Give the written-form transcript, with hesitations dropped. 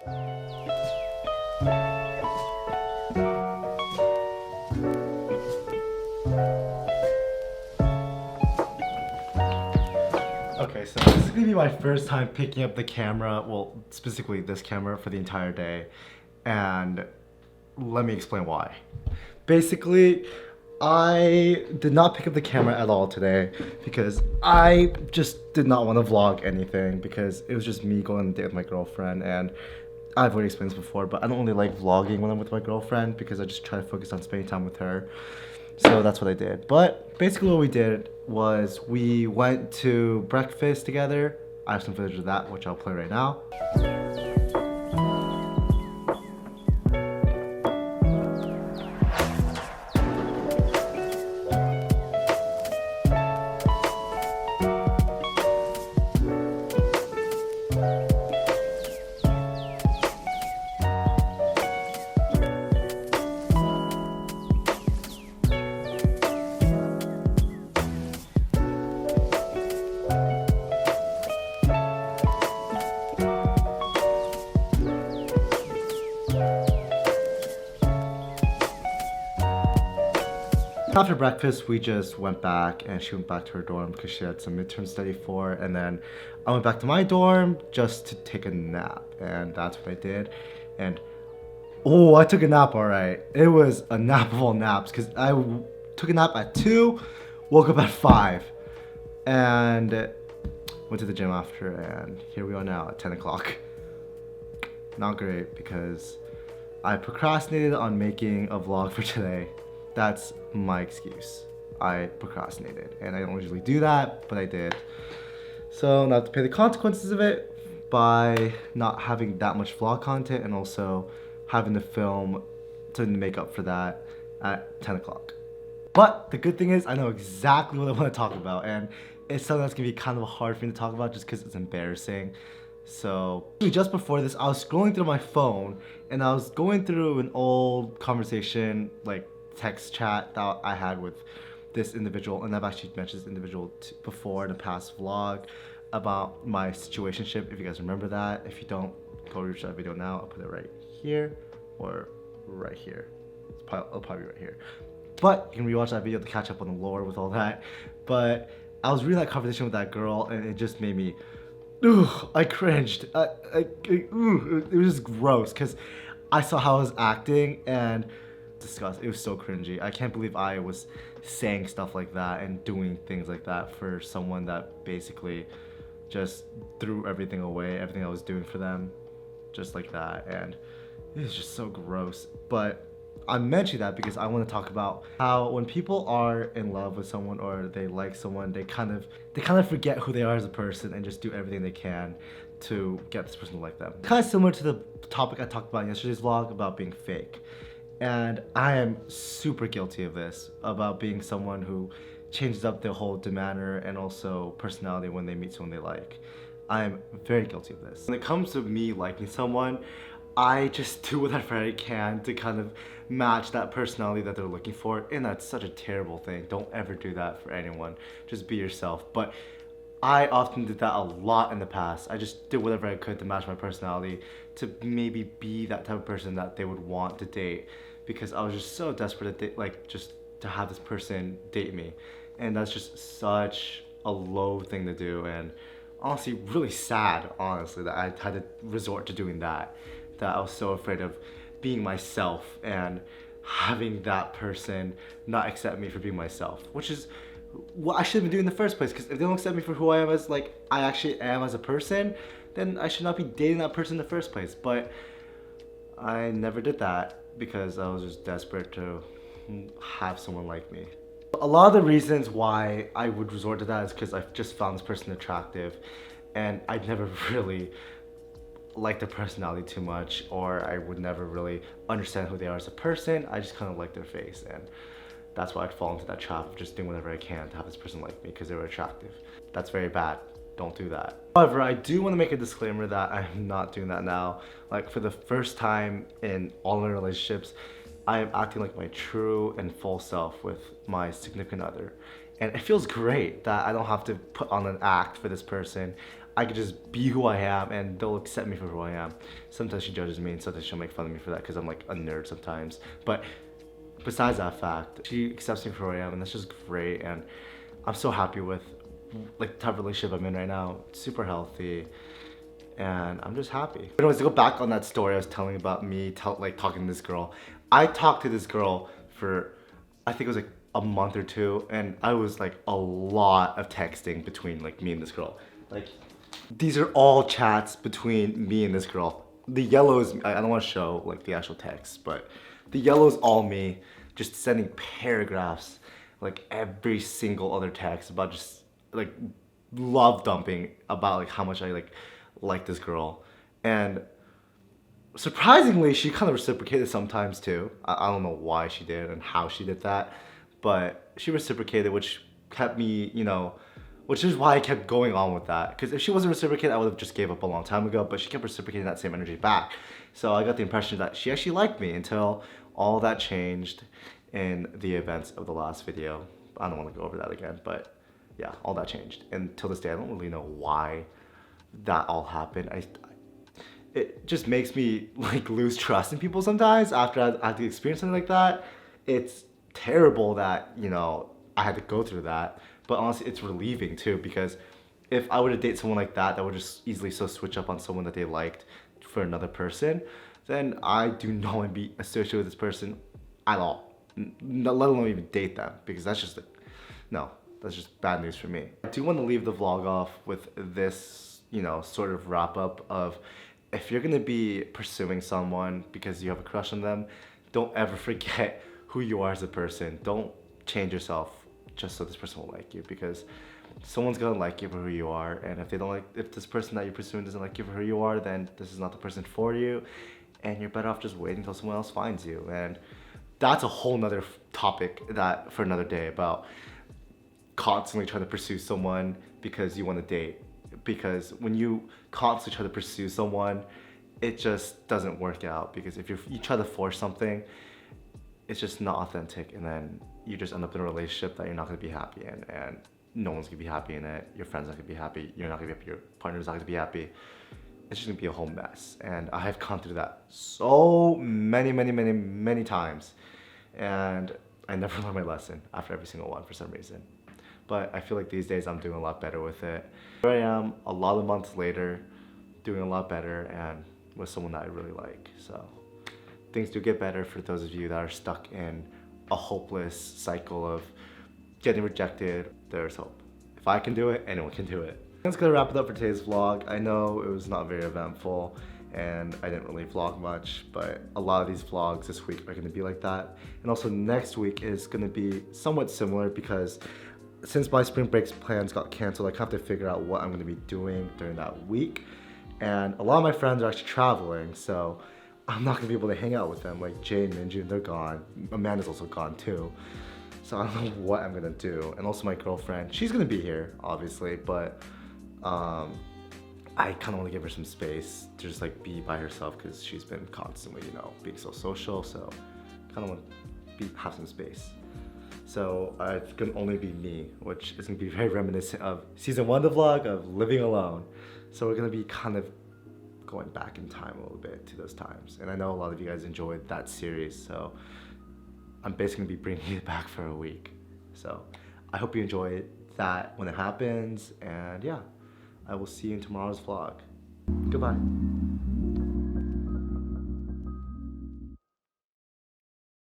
Okay, so this is gonna be my first time picking up the camera, well, specifically this camera for the entire day, and let me explain why. Basically, I did not pick up the camera at all today because I just did not want to vlog anything because it was just me going on a date with my girlfriend, and I've already explained this before, but I don't really like vlogging when I'm with my girlfriend because I just try to focus on spending time with her. So that's what I did. But basically what we did was we went to breakfast together. I have some footage of that, which I'll play right now. After breakfast, we just went back and she went back to her dorm because she had some midterm study for, and then I went back to my dorm just to take a nap, and that's what I did. And oh, I took a nap, all right. It was a nap of all naps because took a nap at 2, woke up at 5, and went to the gym after, and here we are now at 10 o'clock. Not great because I procrastinated on making a vlog for today. That's my excuse. I procrastinated, and I don't usually do that, but I did. So now I have to pay the consequences of it by not having that much vlog content and also having to film to make up for that at 10 o'clock. But the good thing is I know exactly what I want to talk about, and it's something that's gonna be kind of hard for me to talk about just because it's embarrassing. So just before this, I was scrolling through my phone and I was going through an old conversation, like text chat that I had with this individual, and I've actually mentioned this individual before in a past vlog about my situationship, if you guys remember that. If you don't, go reach that video now. I'll put it right here or right here. It'll probably be right here. But you can rewatch that video to catch up on the lore with all that. But I was reading that conversation with that girl, and it just made me, I cringed. It was just gross because I saw how I was acting and disgusting. It was so cringy. I can't believe I was saying stuff like that and doing things like that for someone that basically just threw everything away, everything I was doing for them, just like that. And it's just so gross. But I'm mentioning that because I want to talk about how when people are in love with someone or they like someone, they kind of forget who they are as a person and just do everything they can to get this person to like them. Kind of similar to the topic I talked about in yesterday's vlog about being fake. And I am super guilty of this, about being someone who changes up their whole demeanor and also personality when they meet someone they like. I am very guilty of this. When it comes to me liking someone, I just do whatever I can to kind of match that personality that they're looking for, and that's such a terrible thing. Don't ever do that for anyone. Just be yourself. But I often did that a lot in the past. I just did whatever I could to match my personality to maybe be that type of person that they would want to date, because I was just so desperate to date, just to have this person date me. And that's just such a low thing to do, and honestly really sad, honestly, that I had to resort to doing that. That I was so afraid of being myself and having that person not accept me for being myself, which is what I should have been doing in the first place. Because if they don't accept me for who I am as I actually am as a person, then I should not be dating that person in the first place. But I never did that because I was just desperate to have someone like me. A lot of the reasons why I would resort to that is because I just found this person attractive, and I'd never really liked their personality too much, or I would never really understand who they are as a person. I just kind of liked their face, and that's why I'd fall into that trap of just doing whatever I can to have this person like me because they were attractive. That's very bad. Don't do that. However, I do want to make a disclaimer that I'm not doing that now. For the first time in all my relationships, I am acting like my true and full self with my significant other. And it feels great that I don't have to put on an act for this person. I could just be who I am and they'll accept me for who I am. Sometimes she judges me and sometimes she'll make fun of me for that because I'm like a nerd sometimes. But besides that fact, she accepts me for who I am and that's just great. And I'm so happy with like the type of relationship I'm in right now. It's super healthy and I'm just happy. Anyways, to go back on that story I was telling about me talking to this girl. I talked to this girl for, I think it was like a month or two, and I was like a lot of texting between like me and this girl. Like, these are all chats between me and this girl. The yellow is, I don't want to show like the actual text, but the yellow is all me, just sending paragraphs, like every single other text about just like love dumping about like how much I like this girl. And surprisingly, she kind of reciprocated sometimes too. I don't know why she did and how she did that, but she reciprocated, which kept me, you know, which is why I kept going on with that. Because if she wasn't reciprocated, I would have just gave up a long time ago, but she kept reciprocating that same energy back. So I got the impression that she actually liked me until all that changed in the events of the last video. I don't want to go over that again, but yeah, all that changed. And till this day, I don't really know why that all happened. It just makes me like lose trust in people sometimes after I have to experience something like that. It's terrible that, you know, I had to go through that, but honestly it's relieving too, because if I were to date someone like that would just easily so switch up on someone that they liked for another person, then I do not want to be associated with this person at all, let alone even date them, because that's just like, no, that's just bad news for me. I do want to leave the vlog off with this, you know, sort of wrap up of, if you're gonna be pursuing someone because you have a crush on them, don't ever forget who you are as a person. Don't change yourself just so this person will like you, because someone's gonna like you for who you are, and if this person that you're pursuing doesn't like you for who you are, then this is not the person for you, and you're better off just waiting until someone else finds you. And that's a whole nother topic that for another day, about constantly trying to pursue someone because you want to date. Because when you constantly try to pursue someone, it just doesn't work out, because if you try to force something, it's just not authentic, and then you just end up in a relationship that you're not going to be happy in, and no one's going to be happy in it. Your friends not going to be happy, you're not going to be happy, your partner's not going to be happy. It's just going to be a whole mess, and I have gone through that so many times, and I never learned my lesson after every single one for some reason. But I feel like these days I'm doing a lot better with it. Here I am a lot of months later, doing a lot better, and with someone that I really like. So things do get better for those of you that are stuck in a hopeless cycle of getting rejected. There's hope. If I can do it, anyone can do it. That's gonna wrap it up for today's vlog. I know it was not very eventful and I didn't really vlog much, but a lot of these vlogs this week are gonna be like that. And also next week is gonna be somewhat similar, because since my spring break plans got canceled, I have to figure out what I'm gonna be doing during that week. And a lot of my friends are actually traveling, so I'm not gonna be able to hang out with them. Like Jay and Minju, they're gone. Amanda's also gone too. So I don't know what I'm gonna do. And also my girlfriend, she's gonna be here, obviously, but I kinda wanna give her some space to just like be by herself, because she's been constantly, you know, being so social, so kinda wanna have some space. So it's gonna only be me, which is gonna be very reminiscent of season 1 of the vlog of living alone. So we're gonna be kind of going back in time a little bit to those times. And I know a lot of you guys enjoyed that series, so I'm basically gonna be bringing it back for a week. So I hope you enjoy that when it happens, and yeah, I will see you in tomorrow's vlog. Goodbye.